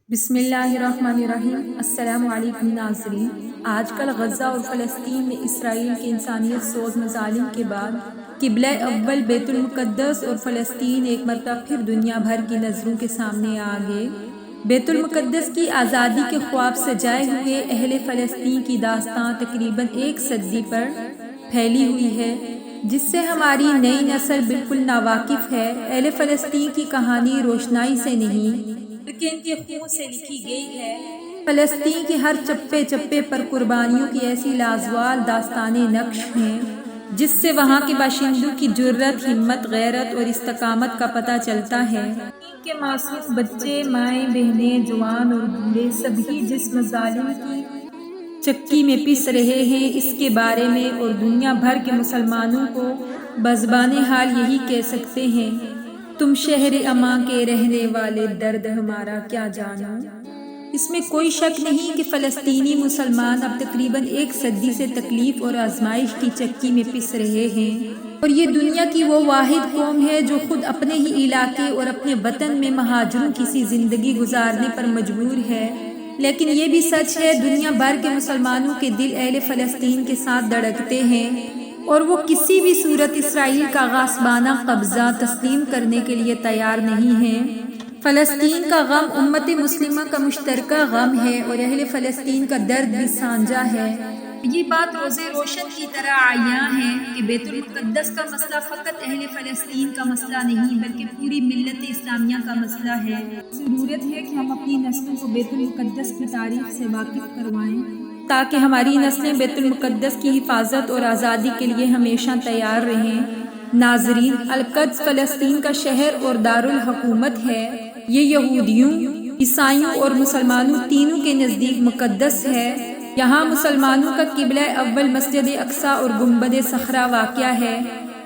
بسم اللہ الرحمن الرحیم۔ السلام علیکم ناظرین۔ آج کل غزہ اور فلسطین میں اسرائیل کے انسانیت سوز مظالم کے بعد قبلہ اول بیت المقدس اور فلسطین ایک مرتبہ پھر دنیا بھر کی نظروں کے سامنے آ گئے۔ بیت المقدس کی آزادی کے خواب سجائے ہوئے اہل فلسطین کی داستان تقریباً ایک صدی پر پھیلی ہوئی ہے، جس سے ہماری نئی نسل بالکل ناواقف ہے۔ اہل فلسطین کی کہانی روشنائی سے نہیں بلکہ ان کے خون سے لکھی گئی ہے۔ فلسطین کے ہر چپے چپے پر قربانیوں کی ایسی لازوال داستانیں نقش ہیں جس سے وہاں کے باشندوں کی جرت، ہمت، غیرت اور استقامت کا پتہ چلتا ہے۔ ان کے معصوم بچے، مائیں، بہنیں، جوان اور بوڑھے سبھی جس مظالم کی چکی میں پس رہے ہیں، اس کے بارے میں اور دنیا بھر کے مسلمانوں کو بزبان حال یہی کہہ سکتے ہیں: تم شہر اماں کے رہنے والے، درد ہمارا کیا جانو۔ اس میں کوئی شک نہیں کہ فلسطینی مسلمان اب تقریباً ایک صدی سے تکلیف اور آزمائش کی چکی میں پس رہے ہیں، اور یہ دنیا کی وہ واحد قوم ہے جو خود اپنے ہی علاقے اور اپنے وطن میں مہاجروں کی سی زندگی گزارنے پر مجبور ہے۔ لیکن یہ بھی سچ ہے، دنیا بھر کے مسلمانوں کے دل اہل فلسطین کے ساتھ دھڑکتے ہیں اور وہ کسی بھی صورت اسرائیل کا غاصبانہ قبضہ تسلیم کرنے کے لیے تیار نہیں ہیں۔ فلسطین کا غم امت مسلمہ کا مشترکہ غم ہے اور اہل فلسطین کا درد بھی سانجہ ہے۔ یہ بات روز روشن کی طرح عیاں ہے کہ بیت المقدس کا مسئلہ فقط اہل فلسطین کا مسئلہ نہیں بلکہ پوری ملت اسلامیہ کا مسئلہ ہے۔ ضرورت ہے کہ ہم اپنی نسلوں کو بیت المقدس کی تاریخ سے واقف کروائیں تاکہ ہماری نسلیں بیت المقدس کی حفاظت اور آزادی کے لیے ہمیشہ تیار رہیں۔ ناظرین، القدس فلسطین کا شہر اور دارالحکومت ہے۔ یہ یہودیوں، عیسائیوں اور مسلمانوں تینوں کے نزدیک مقدس ہے۔ یہاں مسلمانوں کا قبلہ اول مسجد اقصی اور گنبد صخرہ واقع ہے۔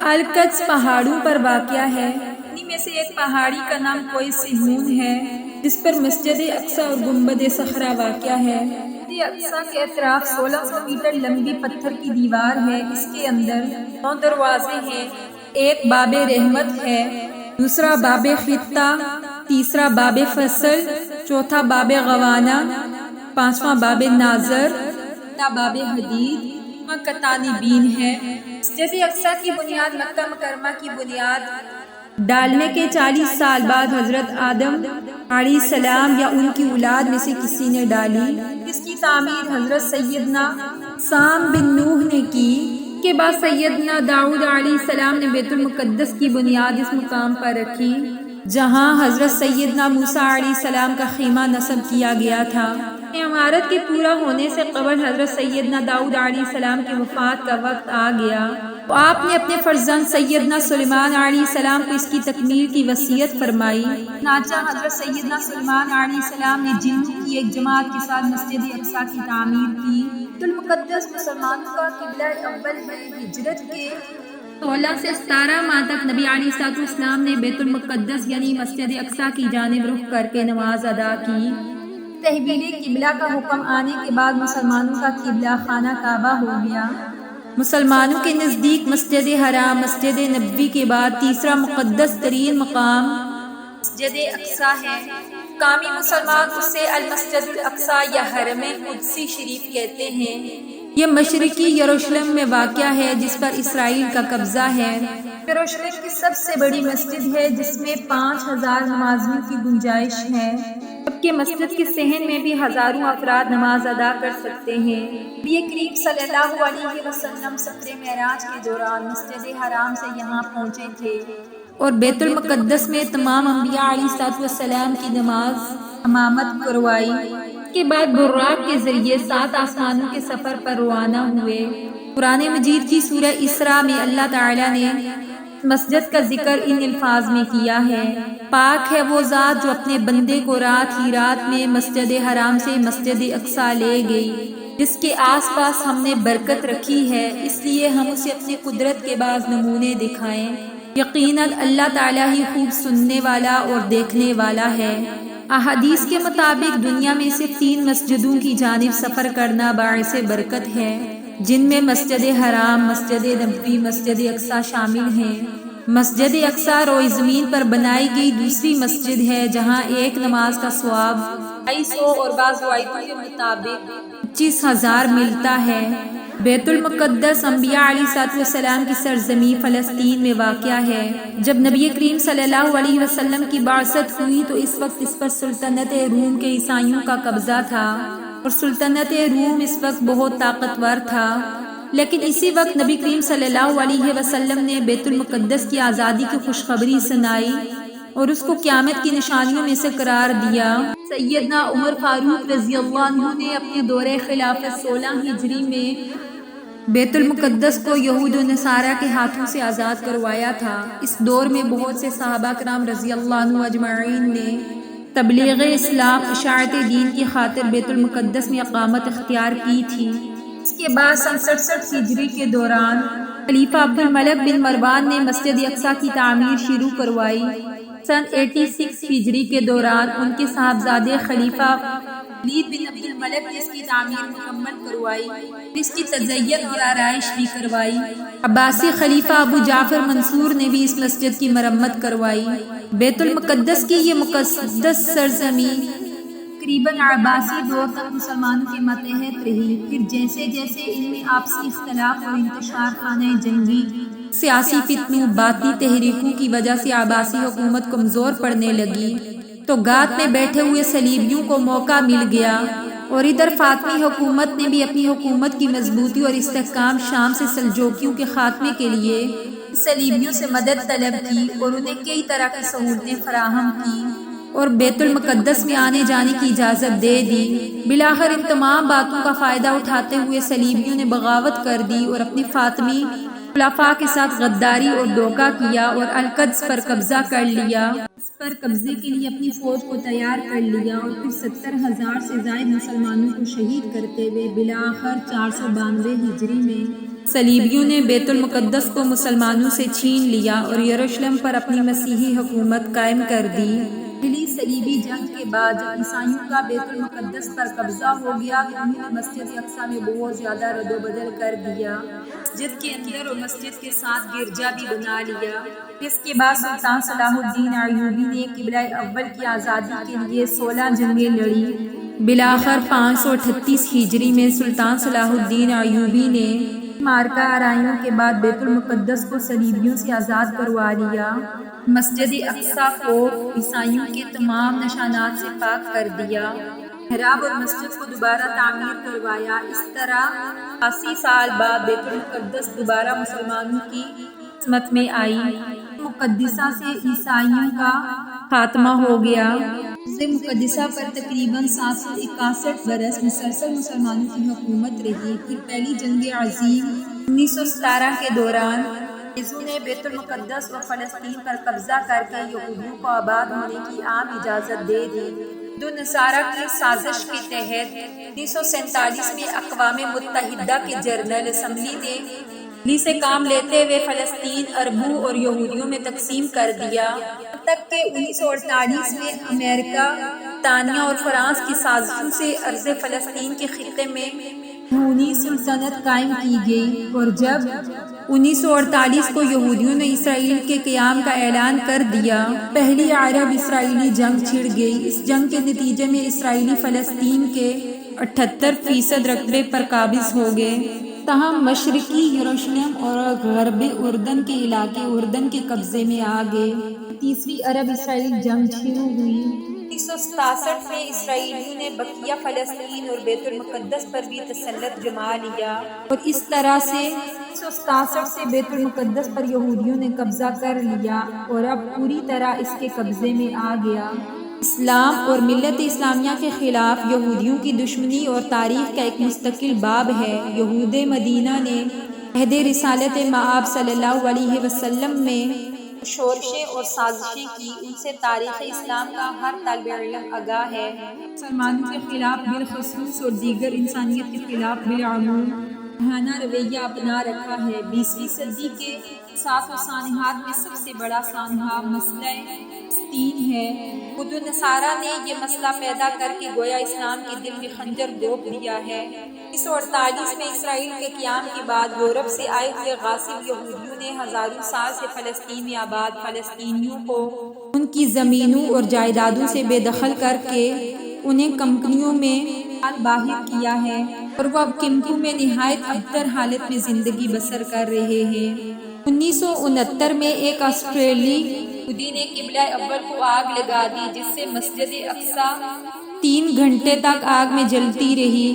القدس پہاڑوں پر واقع ہے۔ انہی میں سے ایک پہاڑی کا نام کوہ صہیون ہے جس پر مسجد اقصی اور گنبد صخرہ واقع ہے۔ مسجد اقصی کے اطراف 1600 میٹر لمبی پتھر کی دیوار ہے۔ اس کے اندر 9 دروازے ہیں۔ ایک باب رحمت ہے، دوسرا باب خطہ، تیسرا باب فصل، چوتھا باب غوانہ، پانچواں باب ناظر، چھٹا باب حدید، کتانی بین ہے۔ مسجد اقصی کی بنیاد مکہ مکرمہ کی بنیاد ڈالنے کے 40 سال بعد حضرت آدم علیہ السلام یا ان کی اولاد میں سے کسی نے ڈالی۔ اس کی تعمیر حضرت سیدنا سام بن نوح نے کی۔ کے بعد سیدنا داؤد علیہ السلام نے بیت المقدس کی بنیاد اس مقام پر رکھی جہاں حضرت سیدنا موسیٰ علیہ السلام کا خیمہ نصب کیا گیا تھا۔ عمارت کے پورا ہونے سے قبل حضرت سیدنا داؤد علیہ السلام کی وفات کا وقت آ گیا تو آپ نے اپنے فرزند سیدنا سلیمان علیہ السلام کو اس کی تکمیل کی وصیت فرمائی۔ چنانچہ حضرت سیدنا سلیمان علیہ السلام نے جنوں کی ایک جماعت کے ساتھ مسجد اقصی کی تعمیر کی۔ بیت المقدس مسلمانوں کا قبلہ اول ہے۔ ہجرت کے 16 سے 17 ماہ تک نبی علیہ السلام نے بیت المقدس یعنی مسجد اقصی کی جانب رخ کر کے نماز ادا کی۔ تحویل قبلہ کا حکم آنے کے بعد مسلمانوں کا قبلہ خانہ کعبہ ہو گیا۔ مسلمانوں کے نزدیک مسجد حرام، مسجد نبوی کے بعد تیسرا مقدس ترین مقام مسجد اقصی ہے۔ مقامی مسلمان اسے المسجد الاقصی یا حرم قدسی شریف کہتے ہیں۔ یہ مشرقی یروشلم میں واقع ہے جس پر اسرائیل کا قبضہ ہے۔ یروشلم کی سب سے بڑی مسجد ہے جس میں 5000 نمازیوں کی گنجائش ہے، جبکہ مسجد کے صحن میں بھی ہزاروں افراد نماز ادا کر سکتے ہیں۔ نبی کریم صلی اللہ علیہ وسلم سفر معراج کے دوران مسجد حرام سے یہاں پہنچے تھے اور بیت المقدس میں تمام انبیاء علیہ السلام کی نماز امامت کروائی۔ اس کے بعد براق کے ذریعے 7 آسمانوں کے سفر پر روانہ ہوئے۔ قرآن مجید کی سورہ اسراء میں اللہ تعالیٰ نے مسجد کا ذکر ان الفاظ میں کیا ہے: پاک ہے وہ ذات جو اپنے بندے کو رات ہی رات میں مسجد حرام سے مسجد اقصی لے گئی، جس کے آس پاس ہم نے برکت رکھی ہے، اس لیے ہم اسے اپنی قدرت کے بعض نمونے دکھائیں۔ یقیناً اللہ تعالیٰ ہی خوب سننے والا اور دیکھنے والا ہے۔ احادیث کے مطابق دنیا میں صرف 3 مسجدوں کی جانب سفر کرنا باعث برکت ہے، جن میں مسجد حرام، مسجد نبوی، مسجد اقصی شامل ہیں۔ مسجد اقصی روئے زمین پر بنائی گئی دوسری مسجد ہے جہاں ایک نماز کا ثواب 250 اور بعض روایتوں کے مطابق 25,000 ملتا ہے۔ بیت المقدس انبیاء علیہ السلام کی سرزمین فلسطین میں واقع ہے۔ جب نبی کریم صلی اللہ علیہ وسلم کی بعثت ہوئی تو اس وقت اس پر سلطنت روم کے عیسائیوں کا قبضہ تھا اور سلطنت روم اس وقت بہت طاقتور تھا، لیکن اسی وقت نبی کریم صلی اللہ علیہ وسلم نے بیت المقدس کی آزادی کی خوشخبری سنائی اور اس کو قیامت کی نشانیوں میں سے قرار دیا۔ سیدنا عمر فاروق رضی اللہ عنہ نے اپنے دور خلافت 16 ہجری میں بیت المقدس کو یہود و نصارہ کے ہاتھوں سے آزاد کروایا تھا۔ اس دور میں بہت سے صحابہ کرام رضی اللہ عنہ اجمعین نے تبلیغ اسلام اشاعت دین کی خاطر بیت المقدس میں اقامت اختیار کی تھی۔ اس کے بعد سن 67 ہجری کے دوران خلیفہ عبد الملک بن مروان نے مسجد اقصی کی تعمیر شروع کروائی۔ سن 86 ہجری کے دوران ان کے صاحبزادے خلیفہ ولید بن عبد الملک نے اس کی تعمیر مکمل کروائی، اس کی تزئین اور آرائش بھی کروائی۔ عباسی خلیفہ ابو جعفر منصور نے بھی اس مسجد کی مرمت کروائی۔ بیت المقدس کی یہ مقدس سرزمین تقریباً عباسی دور تک مسلمانوں کے ماتحت رہی، پھر جیسے جیسے ان میں آپسی اختلاف اور انتشار خانہ جنگی، سیاسی فتنوں، باطنی تحریکوں کی وجہ سے عباسی حکومت کمزور پڑنے لگی تو گات میں بیٹھے ہوئے صلیبیوں کو موقع مل گیا، اور ادھر فاطمی حکومت نے بھی اپنی حکومت کی مضبوطی اور استحکام شام سے سلجوکیوں کے خاتمے کے لیے صلیبیوں سے مدد طلب کی اور انہیں کئی طرح کی سہولتیں فراہم کی اور بیت المقدس میں آنے جانے کی اجازت دے دی۔ بالآخر ان تمام باتوں کا فائدہ اٹھاتے ہوئے صلیبیوں نے بغاوت کر دی اور اپنی فاطمی خلفاء کے ساتھ غداری اور دھوکہ کیا اور القدس پر قبضہ کر لیا۔ اس پر قبضے کے لیے اپنی فوج کو تیار کر لیا اور پھر 70,000 سے زائد مسلمانوں کو شہید کرتے ہوئے بالآخر 492 ہجری میں صلیبیوں نے بیت المقدس کو مسلمانوں سے چھین لیا اور یروشلم پر اپنی مسیحی حکومت قائم کر دی۔ پہلی صلیبی جنگ کے بعد جب عیسائیوں کا بیت المقدس پر قبضہ ہو گیا تو انہوں نے مسجد اقصی میں بہت زیادہ رد و بدل کر دیا۔ مسجد کے اندر اور مسجد کے ساتھ گرجا بھی بنا لیا۔ اس کے بعد سلطان صلاح الدین ایوبی نے قبلہ اول کی آزادی کے لیے 16 جنگیں لڑی۔ بالآخر 538 ہجری میں سلطان صلاح الدین ایوبی نے مارکہ آرائیوں کے بعد بیت المقدس کو صلیبیوں سے آزاد کروا لیا۔ مسجد اقصی کو عیسائیوں کے تمام نشانات سے پاک کر دیا۔ محراب اور مسجد کو دوبارہ تعمیر کروایا۔ اس طرح 80 سال بعد بیت المقدس دوبارہ مسلمانوں کی خدمت میں آئی۔ مقدسہ سے عیسائیوں کا خاتمہ ہو گیا۔ اس مقدسہ پر تقریباً 761 برس مسلسل مسلمانوں کی حکومت رہی۔ پھر پہلی جنگ عظیم 1917 کے دوران انگریزوں نے بیت المقدس اور فلسطین پر قبضہ کر کے یہودیوں کو آباد ہونے کی عام اجازت دے دی۔ دو نصارہ کی سازش کے تحت 1947 میں اقوام متحدہ کے جنرل اسمبلی نے دلی سے کام لیتے ہوئے فلسطین عربوں اور یہودیوں میں تقسیم کر دیا، جب تک کہ 1948 میں امریکہ، برطانیہ اور فرانس کی سازشوں سے ارض فلسطین کے خطے میں یہودی سلطنت قائم کی گئی، اور جب 1948 کو یہودیوں نے اسرائیل کے قیام کا اعلان کر دیا، پہلی عرب اسرائیلی جنگ چھڑ گئی۔ اس جنگ کے نتیجے میں اسرائیلی فلسطین کے 78% رقبے پر قابض ہو گئے، تاہم مشرقی یروشلم اور غرب اردن کے علاقے اردن کے قبضے میں آ گئے۔ تیسری عرب اسرائیلی جنگ شروع ہوئی۔ 1967 میں اسرائیلیوں نے بقیہ فلسطین اور بیت المقدس پر بھی تسلط جما لیا، اور اس طرح سے 1967 سے بیت المقدس پر یہودیوں نے قبضہ کر لیا اور اب پوری طرح اس کے قبضے میں آ گیا۔ اسلام اور ملت اسلامیہ کے خلاف یہودیوں کی دشمنی اور تاریخ کا ایک مستقل باب ہے۔ یہود مدینہ نے عہد رسالت مآب صلی اللہ علیہ وسلم میں شورشیں اور سازشیں کی، ان سے تاریخ اسلام کا ہر طالب علم آگاہ ہے۔ مسلمانوں کے خلاف بالخصوص اور دیگر انسانیت کے خلاف بالعموم ماہانہ رویہ اپنا رکھا ہے۔ 20ویں صدی کے سازش و سانحات میں سب سے بڑا سانحہ مسئلہ فلسطین ہے۔ خود نصارہ نے یہ مسئلہ پیدا کر کے گویا اسلام کے دل میں خنجر گھونپ دیا ہے۔ 1948 میں اسرائیل کے قیام کے بعد یورپ سے آئے ہوئے غاصب یہودیوں نے ہزاروں سال سے فلسطین میں آباد فلسطینیوں کو ان کی زمینوں اور جائیدادوں سے بے دخل کر کے انہیں کمپنیوں میں باہر کیا ہے، اور وہ اب کیمپوں میں نہایت ابتر حالت میں زندگی بسر کر رہے ہیں۔ 1969 میں ایک آسٹریلی یہودی نے قبلہ اول کو آگ لگا دی، جس سے مسجد اقصیٰ 3 گھنٹے تک آگ میں جلتی رہی۔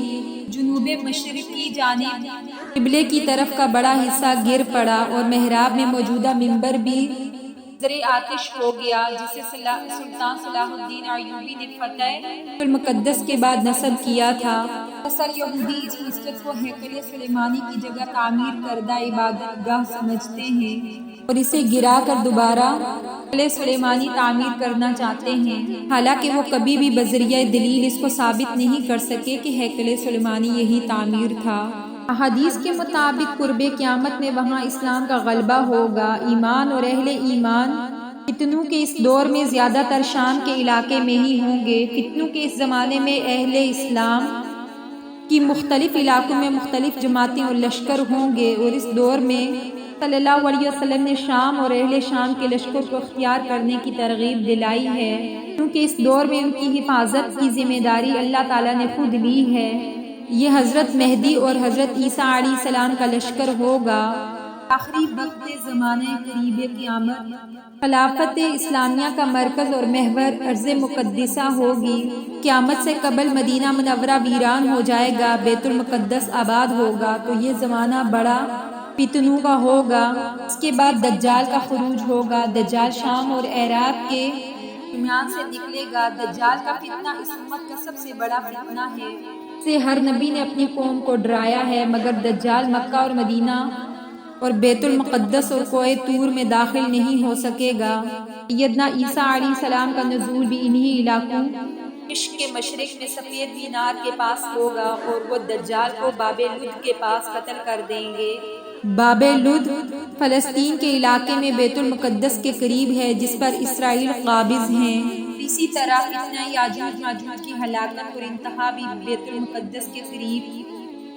جنوب مشرقی جانب قبلے کی طرف کا بڑا حصہ گر پڑا اور محراب میں موجودہ منبر بھی زرِ آتش ہو گیا، جسے سلطان صلاح الدین ایوبی نے فتح بیت المقدس کے بعد نصب کیا تھا۔ اکثر یہودی اس مسجد کو ہیکل سلیمانی کی جگہ تعمیر کردہ عبادت گاہ سمجھتے ہیں اور اسے گرا کر دوبارہ ہیکل سلیمانی تعمیر کرنا چاہتے ہیں، حالانکہ وہ کبھی بھی بذریعہ دلیل اس کو ثابت نہیں کر سکے کہ ہیکل سلیمانی یہی تعمیر تھا۔ احادیث کے مطابق قرب قیامت میں وہاں اسلام کا غلبہ ہوگا۔ ایمان اور اہل ایمان فتنوں کے اس دور میں زیادہ تر شام کے علاقے میں ہی ہوں گے۔ فتنوں کے اس زمانے میں اہل اسلام کی مختلف علاقوں میں مختلف جماعتیں اور لشکر ہوں گے، اور اس دور میں صلی اللہ علیہ وسلم نے شام اور اہل شام کے لشکر کو اختیار کرنے کی ترغیب دلائی ہے، کیونکہ اس دور میں ان کی حفاظت کی ذمہ داری اللہ تعالیٰ نے خود لی ہے۔ یہ حضرت مہدی اور حضرت عیسیٰ علیہ السلام کا لشکر ہوگا۔ آخری وقت زمانہ قریب قیامت خلافت اسلامیہ کا مرکز اور محور ارض مقدسہ ہوگی۔ قیامت سے قبل مدینہ منورہ ویران ہو جائے گا، بیت المقدس آباد ہوگا، تو یہ زمانہ بڑا فتنوں کا ہوگا۔ اس کے بعد دجال کا خروج ہوگا۔ دجال شام اور عراق کے درمیان سے نکلے گا۔ دجال کا فتنہ اس امت کا سب سے بڑا فتنہ ہے۔ سے ہر نبی نے اپنی قوم کو ڈرایا ہے، مگر دجال مکہ اور مدینہ اور بیت المقدس اور کوہ طور میں داخل نہیں ہو سکے گا۔ سیدنا عیسیٰ علیہ السلام کا نزول بھی انہی علاقوں عشق کے مشرق میں سفید مینار کے پاس ہوگا، اور وہ دجال کو باب لد کے پاس قتل کر دیں گے۔ باب لد فلسطین کے علاقے میں بیت المقدس کے قریب ہے، جس پر اسرائیل قابض ہیں۔ اسی طرح فتنہ یاجوج ماجوج کی ہلاکت اور انتہا بھی بیت المقدس کے قریب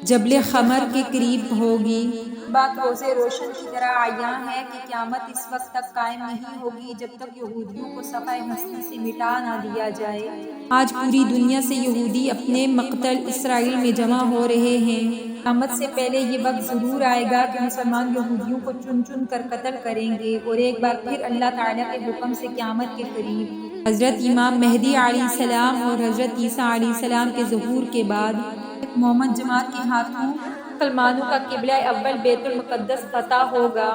جبل خمر کے قریب ہوگی۔ بات روز روشن کی طرح عیاں ہے کہ قیامت اس وقت تک قائم نہیں ہوگی جب تک یہودیوں کو صفحہ ہستی سے مٹا نہ دیا جائے۔ آج پوری دنیا سے یہودی اپنے مقتل اسرائیل میں جمع ہو رہے ہیں۔ قیامت سے پہلے یہ وقت ضرور آئے گا کہ مسلمان یہودیوں کو چن چن کر قتل کریں گے، اور ایک بار پھر اللہ تعالیٰ کے حکم سے قیامت کے قریب حضرت امام مہدی علیہ السلام اور حضرت عیسیٰ علیہ السلام کے ظہور کے بعد ایک مومن جماعت کے ہاتھوں مسلمانوں کا قبلہ اول بیت المقدس فتح ہوگا۔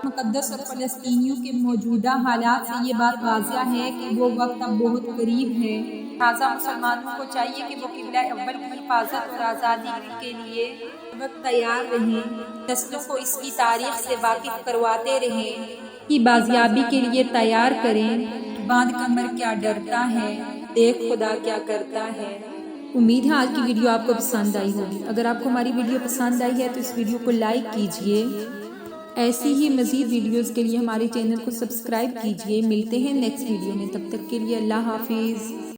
مقدس اور فلسطینیوں کے موجودہ حالات سے یہ بات واضح ہے کہ وہ وقت اب بہت قریب ہے۔ لہٰذا مسلمانوں کو چاہیے کہ وہ قبلہ اول کی حفاظت اور آزادی کے لیے وقت تیار رہیں، نسلوں کو اس کی تاریخ سے واقف کرواتے رہیں، کی بازیابی کے لیے تیار کریں۔ باندھ کمر کیا ڈرتا ہے، دیکھ خدا کیا کرتا ہے۔ امید ہے آج کی ویڈیو آپ کو پسند آئی ہوگی۔ اگر آپ کو ہماری ویڈیو پسند آئی ہے تو اس ویڈیو کو لائک کیجئے۔ ایسی ہی مزید ویڈیوز کے لیے ہمارے چینل کو سبسکرائب کیجئے۔ ملتے ہیں نیکسٹ ویڈیو میں، تب تک کے لیے اللہ حافظ۔